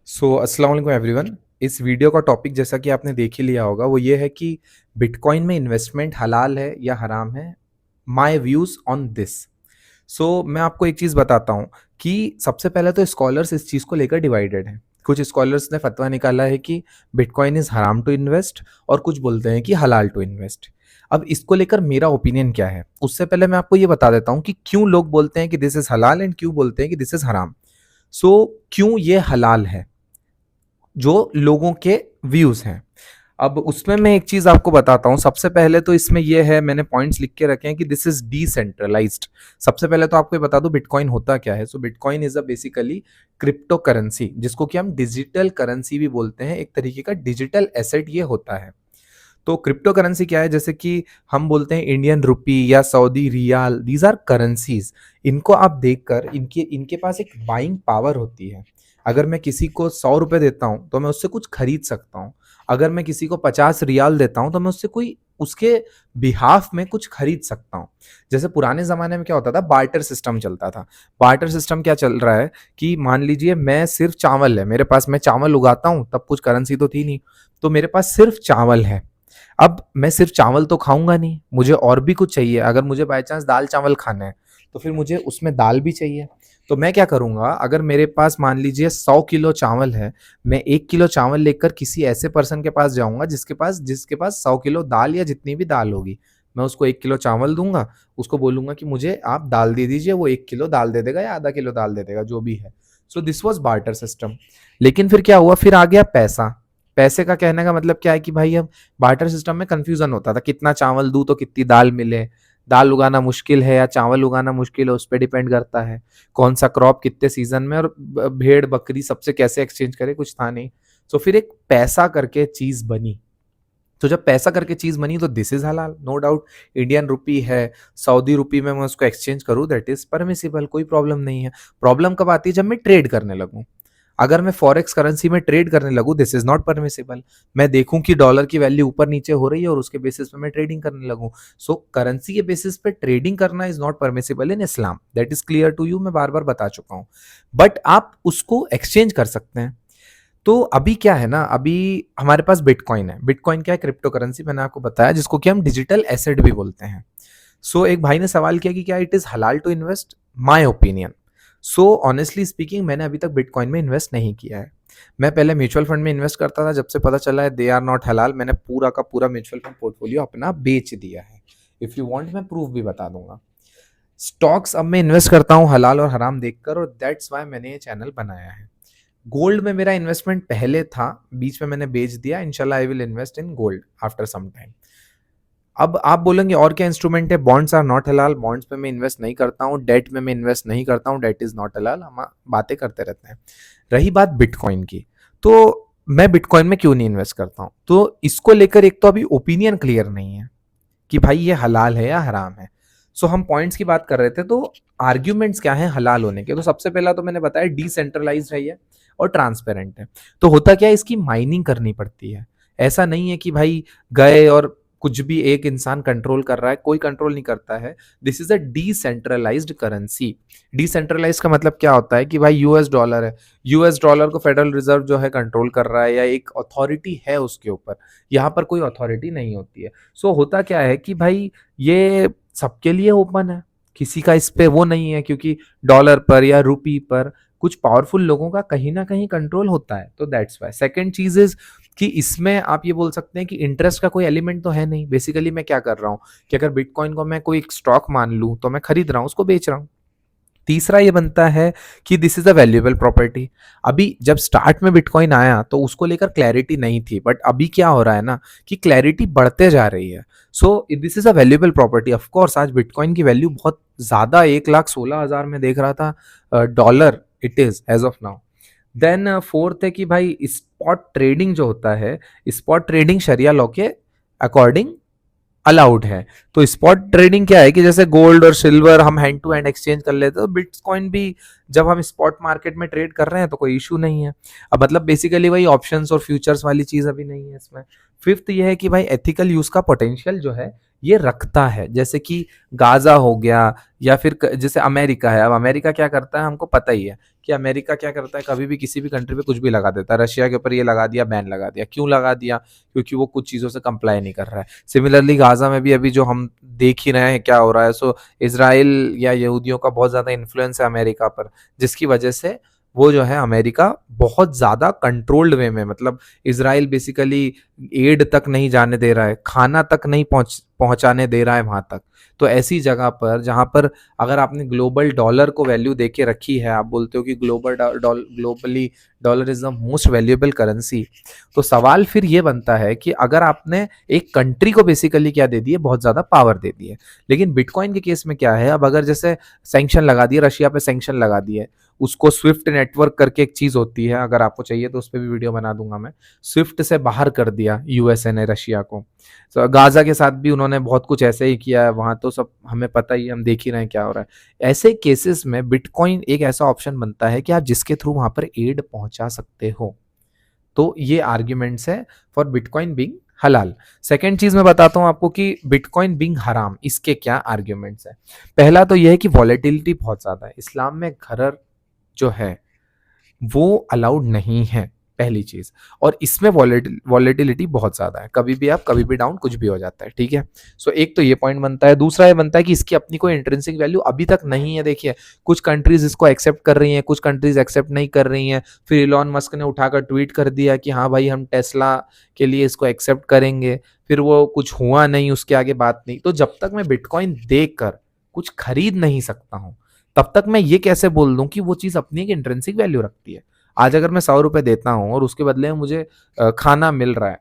अस्सलाम वालेकुम एवरीवन। इस वीडियो का टॉपिक जैसा कि आपने देख ही लिया होगा वो ये है कि बिटकॉइन में इन्वेस्टमेंट हलाल है या हराम है। My views on this. मैं आपको एक चीज़ बताता हूँ कि सबसे पहले तो स्कॉलर्स इस चीज़ को लेकर डिवाइडेड हैं। कुछ स्कॉलर्स ने फतवा निकाला है कि बिटकॉइन इज़ हराम टू इन्वेस्ट और कुछ बोलते हैं कि हलाल टू इन्वेस्ट। अब इसको लेकर मेरा ओपिनियन क्या है, उससे पहले मैं आपको ये बता देता हूँ कि क्यों लोग बोलते हैं कि दिस इज़ हलाल एंड क्यों बोलते हैं कि दिस इज़ हराम। क्यों ये हलाल है, जो लोगों के व्यूज हैं। अब उसमें मैं एक चीज आपको बताता हूं। सबसे पहले तो इसमें यह है, मैंने पॉइंट्स लिख के रखे हैं कि दिस इज डिसेंट्रलाइज्ड। सबसे पहले तो आपको ये बता दूं बिटकॉइन होता क्या है। Bitcoin is a basically crypto currency, जिसको कि हम डिजिटल करेंसी भी बोलते हैं। एक तरीके का डिजिटल एसेट ये होता है। तो क्रिप्टो करेंसी क्या है, जैसे कि हम बोलते हैं इंडियन रुपी या Saudi riyal, these are currencies. इनको आप देखकर इनके इनके पास एक बाइंग पावर होती है। अगर मैं किसी को 100 रुपए देता हूं तो मैं उससे कुछ खरीद सकता हूं। अगर मैं किसी को 50 रियाल देता हूं तो मैं उससे कोई उसके बिहाफ में कुछ खरीद सकता हूं। जैसे पुराने जमाने में क्या होता था, बार्टर सिस्टम चलता था। बार्टर सिस्टम क्या चल रहा है कि मान लीजिए मैं सिर्फ चावल है मेरे पास, मैं चावल उगाता हूं, तब कुछ करेंसी तो थी नहीं, तो मेरे पास सिर्फ चावल है। अब मैं सिर्फ चावल तो खाऊंगा नहीं, मुझे और भी कुछ चाहिए। अगर मुझे बाय चांस दाल चावल खाना है तो फिर मुझे उसमें दाल भी चाहिए। तो मैं क्या करूंगा, अगर मेरे पास मान लीजिए 100 किलो चावल है, मैं 1 किलो चावल लेकर किसी ऐसे पर्सन के पास जाऊंगा जिसके पास 100 किलो दाल या जितनी भी दाल होगी। मैं उसको 1 किलो चावल दूंगा, उसको बोलूंगा कि मुझे आप दाल दे दीजिए। वो 1 किलो दाल दे देगा या आधा किलो दाल दे देगा, जो भी है। This was barter system. लेकिन फिर क्या हुआ, फिर आ गया पैसा। पैसे का कहने का मतलब क्या है कि भाई अब बार्टर सिस्टम में कंफ्यूजन होता था, कितना चावल दूं तो कितनी दाल मिले। दाल उगाना मुश्किल है या चावल उगाना मुश्किल है, उस पर डिपेंड करता है कौन सा क्रॉप कितने सीजन में, और भेड़ बकरी सबसे कैसे एक्सचेंज करे, कुछ था नहीं। फिर एक पैसा करके चीज बनी। तो जब पैसा करके चीज बनी तो दिस इज हलाल, नो डाउट। इंडियन रुपी है, सऊदी रुपी में मैं उसको एक्सचेंज करूँ, दैट इज परमिसिबल, कोई प्रॉब्लम नहीं है। प्रॉब्लम कब आती है, जब मैं ट्रेड करने लगूं। अगर मैं फॉरेक्स करेंसी में ट्रेड करने लगूं, दिस इज नॉट परमिसिबल। मैं देखूं कि डॉलर की वैल्यू ऊपर नीचे हो रही है और उसके बेसिस पे मैं ट्रेडिंग करने लगूं। करेंसी के बेसिस पे ट्रेडिंग करना is not permissible in Islam, that is clear to you, मैं बार बार बता चुका हूं। बट आप उसको एक्सचेंज कर सकते हैं। तो अभी क्या है ना, अभी हमारे पास बिटकॉइन है। बिटकॉइन क्या है, क्रिप्टो करेंसी, मैंने आपको बताया, जिसको कि हम डिजिटल एसेट भी बोलते हैं। एक भाई ने सवाल किया कि क्या it is halal to invest. My opinion, honestly speaking, मैंने अभी तक बिटकॉइन में इन्वेस्ट नहीं किया है। मैं पहले म्यूचुअल फंड में इन्वेस्ट करता था, जब से पता चला है दे आर नॉट हलाल, मैंने पूरा का पूरा म्यूचुअल फंड पोर्टफोलियो अपना बेच दिया है। इफ यू वांट मैं प्रूफ भी बता दूंगा। स्टॉक्स अब मैं इन्वेस्ट करता हूँ हलाल और हराम देखकर, और दैट्स वाई मैंने ये चैनल बनाया है। गोल्ड में मेरा इन्वेस्टमेंट पहले था, बीच में मैंने बेच दिया। इंशाल्लाह I will invest in gold after some time. अब आप बोलेंगे और क्या इंस्ट्रूमेंट है, bonds are not halal, bonds पे मैं इन्वेस्ट नहीं करता हूँ। डेट में मैं इन्वेस्ट नहीं करता हूँ, डेट इज नॉट हलाल। हम बातें करते रहते हैं। रही बात बिटकॉइन की, तो मैं बिटकॉइन में क्यों नहीं इन्वेस्ट करता हूँ, तो इसको लेकर एक तो अभी ओपिनियन क्लियर नहीं है कि भाई ये हलाल है या हराम है। हम पॉइंट्स की बात कर रहे थे, तो आर्ग्यूमेंट्स क्या है हलाल होने के। तो सबसे पहला तो मैंने बताया डिसेंट्रलाइज्ड है ये और ट्रांसपेरेंट है। तो होता क्या है, इसकी माइनिंग करनी पड़ती है। ऐसा नहीं है कि भाई गए और कुछ भी एक इंसान कंट्रोल कर रहा है, कोई कंट्रोल नहीं करता है। This is a decentralised currency. Decentralise का मतलब क्या होता है कि भाई यूएस डॉलर है, यूएस डॉलर को फेडरल रिजर्व जो है कंट्रोल कर रहा है, या एक अथॉरिटी है उसके ऊपर। यहाँ पर कोई अथॉरिटी नहीं होती है। होता क्या है कि भाई ये सबके लिए ओपन है, किसी का इस पे वो नहीं है, क्योंकि डॉलर पर या रुपी पर कुछ पावरफुल लोगों का कहीं ना कहीं कंट्रोल होता है। तो दैट्स वाई। सेकंड चीज इज कि इसमें आप ये बोल सकते हैं कि इंटरेस्ट का कोई एलिमेंट तो है नहीं। बेसिकली मैं क्या कर रहा हूँ कि अगर बिटकॉइन को मैं कोई स्टॉक मान लूँ तो मैं खरीद रहा हूँ, उसको बेच रहा हूँ। तीसरा ये बनता है कि this is a valuable property. अभी जब स्टार्ट में बिटकॉइन आया तो उसको लेकर क्लैरिटी नहीं थी, बट अभी क्या हो रहा है ना कि क्लैरिटी बढ़ते जा रही है। This is a valuable property. Of course आज बिटकॉइन की वैल्यू बहुत ज्यादा, 1,16,000 में देख रहा था dollar, it is as of now. Then fourth है कि भाई स्पॉट ट्रेडिंग जो होता है, स्पॉट ट्रेडिंग शरिया लॉ के अकॉर्डिंग अलाउड है। तो स्पॉट ट्रेडिंग क्या है कि जैसे गोल्ड और सिल्वर हम हैंड टू हैंड एक्सचेंज कर लेते हैं, तो बिटकॉइन भी जब हम स्पॉट मार्केट में ट्रेड कर रहे हैं तो कोई इशू नहीं है। अब मतलब बेसिकली वही ऑप्शंस और फ्यूचर्स वाली चीज अभी नहीं है इसमें। फिफ्थ ये है कि भाई एथिकल यूज का पोटेंशियल जो है ये रखता है। जैसे कि गाज़ा हो गया या फिर जैसे अमेरिका है, अब अमेरिका क्या करता है हमको पता ही है कि अमेरिका क्या करता है, कभी भी किसी भी कंट्री पे कुछ भी लगा देता है। रशिया के ऊपर ये लगा दिया, बैन लगा दिया। क्यों लगा दिया? क्योंकि वो कुछ चीज़ों से कंप्लाई नहीं कर रहा है। सिमिलरली गाज़ा में भी अभी जो हम देख ही रहे हैं क्या हो रहा है, सो इसराइल या यहूदियों का बहुत ज़्यादा इन्फ्लुएंस है अमेरिका पर, जिसकी वजह से वो जो है अमेरिका बहुत ज़्यादा कंट्रोल्ड वे में, मतलब इज़राइल बेसिकली एड तक नहीं जाने दे रहा है, खाना तक नहीं पहुँचाने दे रहा है वहाँ तक। तो ऐसी जगह पर जहाँ पर अगर आपने ग्लोबल डॉलर को वैल्यू दे के रखी है, आप बोलते हो कि globally dollar is the most valuable currency, तो सवाल फिर ये बनता है कि अगर आपने एक कंट्री को बेसिकली क्या दे दी है, बहुत ज़्यादा पावर दे दी है। लेकिन बिटकॉइन के केस में क्या है, अब अगर जैसे सैंक्शन लगा दिए, रशिया पे सैंक्शन लगा दिए, उसको स्विफ्ट नेटवर्क करके एक चीज़ होती है, अगर आपको चाहिए तो उस पर भी वीडियो बना दूंगा मैं। स्विफ्ट से बाहर कर दिया यूएसए ने रशिया को। तो गाजा के साथ भी उन्होंने बहुत कुछ ऐसे ही किया है, वहाँ तो सब हमें पता ही है, हम देख ही रहे हैं क्या हो रहा है। ऐसे केसेस में बिटकॉइन एक ऐसा ऑप्शन बनता है कि आप जिसके थ्रू वहाँ पर एड पहुँचा सकते हो। तो ये आर्ग्यूमेंट्स है फॉर बिटकॉइन बीइंग हलाल। सेकेंड चीज मैं बताता हूं आपको कि बिटकॉइन बीइंग हराम, इसके क्या आर्ग्यूमेंट्स है। पहला तो यह है कि वॉलेटिलिटी बहुत ज्यादा है। इस्लाम में घरर जो है वो अलाउड नहीं है, पहली चीज। और इसमें वॉलेटिलिटी बहुत ज्यादा है, कभी भी आप कभी भी डाउन कुछ भी हो जाता है, ठीक है। सो एक तो ये पॉइंट बनता है। दूसरा ये बनता है कि इसकी अपनी कोई इंट्रिंसिक वैल्यू अभी तक नहीं है। देखिए कुछ कंट्रीज इसको एक्सेप्ट कर रही हैं, कुछ कंट्रीज एक्सेप्ट नहीं कर रही हैं। फिर इलॉन मस्क ने उठाकर ट्वीट कर दिया कि हाँ भाई हम टेस्ला के लिए इसको एक्सेप्ट करेंगे, फिर वो कुछ हुआ नहीं, उसके आगे बात नहीं। तो जब तक मैं बिटकॉइन देख कर कुछ खरीद नहीं सकता हूं, तब तक मैं ये कैसे बोल दूं कि वो चीज अपनी एक इंट्रिंसिक वैल्यू रखती है। आज अगर मैं 100 रुपए देता हूं और उसके बदले में मुझे खाना मिल रहा है,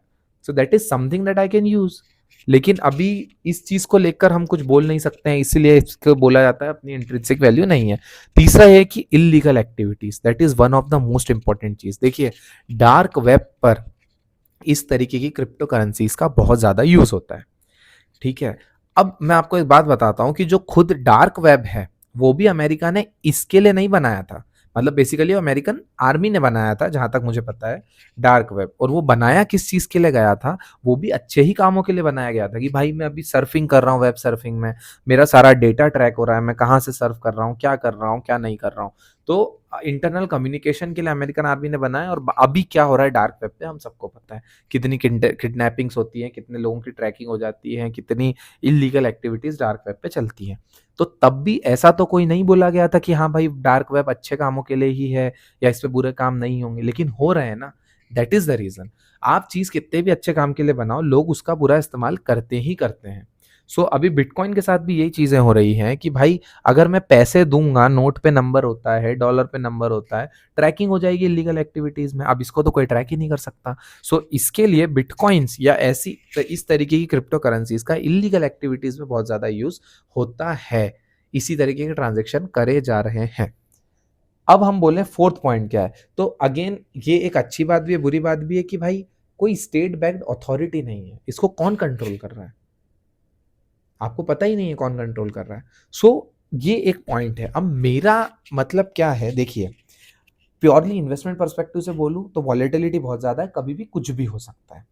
so that is something that I can use. लेकिन अभी इस चीज को लेकर हम कुछ बोल नहीं सकते हैं, इसीलिए इसको बोला जाता है अपनी इंट्रिंसिक वैल्यू नहीं है। तीसरा है कि illegal activities, that is one of the most important चीज। देखिए डार्क वेब पर इस तरीके की क्रिप्टो करेंसीज का बहुत ज्यादा यूज होता है, ठीक है। अब मैं आपको एक बात बताता हूं कि जो खुद डार्क वेब है वो भी अमेरिका ने इसके लिए नहीं बनाया था। मतलब बेसिकली अमेरिकन आर्मी ने बनाया था जहां तक मुझे पता है डार्क वेब। और वो बनाया किस चीज के लिए गया था, वो भी अच्छे ही कामों के लिए बनाया गया था कि भाई मैं अभी सर्फिंग कर रहा हूँ, वेब सर्फिंग में मेरा सारा डेटा ट्रैक हो रहा है, मैं कहाँ से सर्फ कर रहा हूँ, क्या कर रहा हूँ, क्या नहीं कर रहा हूँ। तो इंटरनल कम्युनिकेशन के लिए अमेरिकन आर्मी ने बनाया। और अभी क्या हो रहा है डार्क वेब पे हम सबको पता है, कितनी किडनैपिंग्स होती हैं, कितने लोगों की ट्रैकिंग हो जाती है, कितनी इलीगल एक्टिविटीज डार्क वेब पे चलती हैं। तो तब भी ऐसा तो कोई नहीं बोला गया था कि हाँ भाई डार्क वेब अच्छे कामों के लिए ही है या इस पे बुरे काम नहीं होंगे, लेकिन हो रहे हैं ना। That is the reason. आप चीज कितने भी अच्छे काम के लिए बनाओ, लोग उसका बुरा इस्तेमाल करते ही करते हैं। सो अभी बिटकॉइन के साथ भी यही चीजें हो रही हैं कि भाई अगर मैं पैसे दूंगा, नोट पे नंबर होता है, डॉलर पे नंबर होता है, ट्रैकिंग हो जाएगी इलीगल एक्टिविटीज में। अब इसको तो कोई ट्रैक ही नहीं कर सकता। सो इसके लिए बिटकॉइंस या ऐसी इस तरीके की क्रिप्टो करेंसीज का इलीगल एक्टिविटीज में बहुत ज्यादा यूज होता है। इसी तरीके के ट्रांजेक्शन करे जा रहे हैं। अब हम बोले फोर्थ पॉइंट क्या है, तो अगेन ये एक अच्छी बात भी है, बुरी बात भी है कि भाई कोई स्टेट बैक्ड अथॉरिटी नहीं है, इसको कौन कंट्रोल कर रहा है, आपको पता ही नहीं है कौन कंट्रोल कर रहा है। सो ये एक पॉइंट है। अब मेरा मतलब क्या है, देखिए प्योरली इन्वेस्टमेंट पर्सपेक्टिव से बोलूं तो वॉलेटिलिटी बहुत ज्यादा है, कभी भी कुछ भी हो सकता है,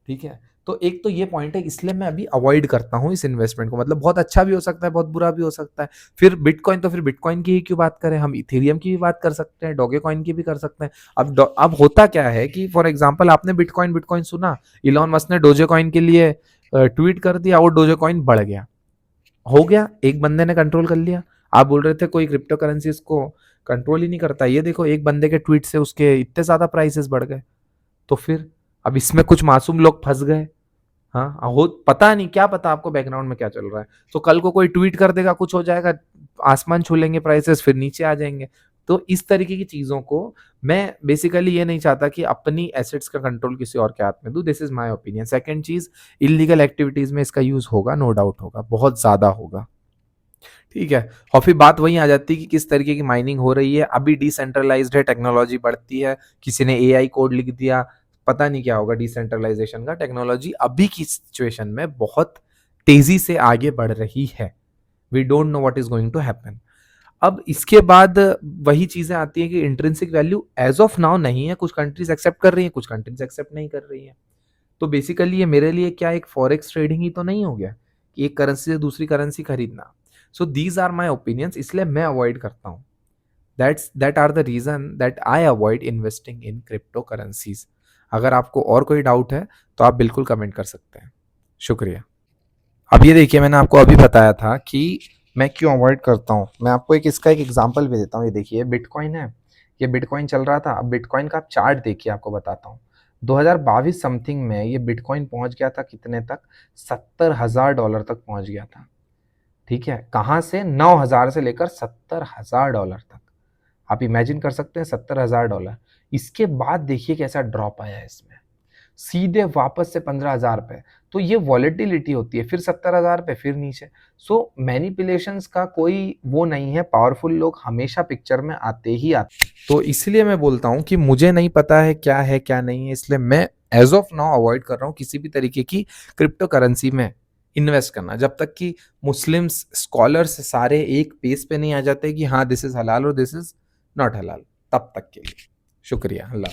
ठीक है। तो एक तो ये पॉइंट है, इसलिए मैं अभी अवॉइड करता हूं इस इन्वेस्टमेंट को। मतलब बहुत अच्छा भी हो सकता है, बहुत बुरा भी हो सकता है। फिर बिटकॉइन, तो फिर बिटकॉइन की ही क्यों बात करें, हम इथेरियम की भी बात कर सकते हैं, डोगे कॉइन की भी कर सकते हैं। अब होता क्या है कि फॉर एग्जाम्पल आपने बिटकॉइन बिटकॉइन सुना, इलॉन मस्क ने डोजे कॉइन के लिए ट्वीट कर दिया, वो डोजे कॉइन बढ़ गया, हो गया, एक बंदे ने कंट्रोल कर लिया। आप बोल रहे थे कोई क्रिप्टो करेंसी इसको कंट्रोल ही नहीं करता, ये देखो एक बंदे के ट्वीट से उसके इतने ज्यादा प्राइसेस बढ़ गए। तो फिर अब इसमें कुछ मासूम लोग फंस गए। हाँ हो, पता नहीं, क्या पता आपको बैकग्राउंड में क्या चल रहा है। तो कल को कोई ट्वीट कर देगा, कुछ हो जाएगा, आसमान छू लेंगे प्राइसेस, फिर नीचे आ जाएंगे। तो इस तरीके की चीजों को मैं बेसिकली ये नहीं चाहता कि अपनी एसेट्स का कंट्रोल किसी और के हाथ में दूं। This is my opinion. Second चीज, इलीगल एक्टिविटीज में इसका यूज होगा, नो डाउट होगा, बहुत ज्यादा होगा, ठीक है। और फिर बात वहीं आ जाती है कि किस तरीके की माइनिंग हो रही है। अभी डिसेंट्रलाइज्ड है, टेक्नोलॉजी बढ़ती है, किसी ने एआई कोड लिख दिया, पता नहीं क्या होगा डिसेंट्रलाइजेशन का। टेक्नोलॉजी अभी की सिचुएशन में बहुत तेजी से आगे बढ़ रही है। We don't know what is going to happen. अब इसके बाद वही चीजें आती है कि intrinsic value as of now नहीं है, कुछ कंट्रीज एक्सेप्ट कर रही हैं, कुछ कंट्रीज एक्सेप्ट नहीं कर रही हैं। तो बेसिकली ये मेरे लिए क्या एक फॉरेक्स ट्रेडिंग ही तो नहीं हो गया कि एक करेंसी से दूसरी करेंसी खरीदना। So these are my opinions, इसलिए मैं अवॉइड करता हूँ। That are the reason that I avoid investing in crypto currencies. अगर आपको और कोई डाउट है तो आप बिल्कुल कमेंट कर सकते हैं। शुक्रिया। अब ये देखिए, मैंने आपको अभी बताया था कि मैं क्यों अवॉइड करता हूँ। मैं आपको इसका एक एग्जांपल भी देता हूँ। ये देखिए, बिटकॉइन है, ये बिटकॉइन चल रहा था। अब बिटकॉइन का आप चार्ट देखिए, आपको बताता हूँ। 2022 समथिंग में ये बिटकॉइन पहुंच गया था कितने तक, $70,000 तक पहुंच गया था। ठीक है, कहाँ से, 9,000 से लेकर $70,000 तक। आप इमेजिन कर सकते हैं, $70,000। इसके बाद देखिए कैसा ड्रॉप आया है इसमें, सीधे वापस से 15,000 पे। तो ये वॉलेटिलिटी होती है, फिर 70,000 पे, फिर नीचे। सो मैनिपुलेशंस का कोई वो नहीं है, पावरफुल लोग हमेशा पिक्चर में आते ही आते। तो इसलिए मैं बोलता हूँ कि मुझे नहीं पता है क्या नहीं है, इसलिए मैं एज ऑफ नाउ अवॉइड कर रहा हूँ किसी भी तरीके की क्रिप्टो करेंसी में इन्वेस्ट करना, जब तक कि मुस्लिम्स स्कॉलर्स सारे एक पेज पे नहीं आ जाते कि हाँ दिस इज हलाल और दिस इज नॉट हलाल, तब तक के लिए। शुक्रिया, अल्लाह।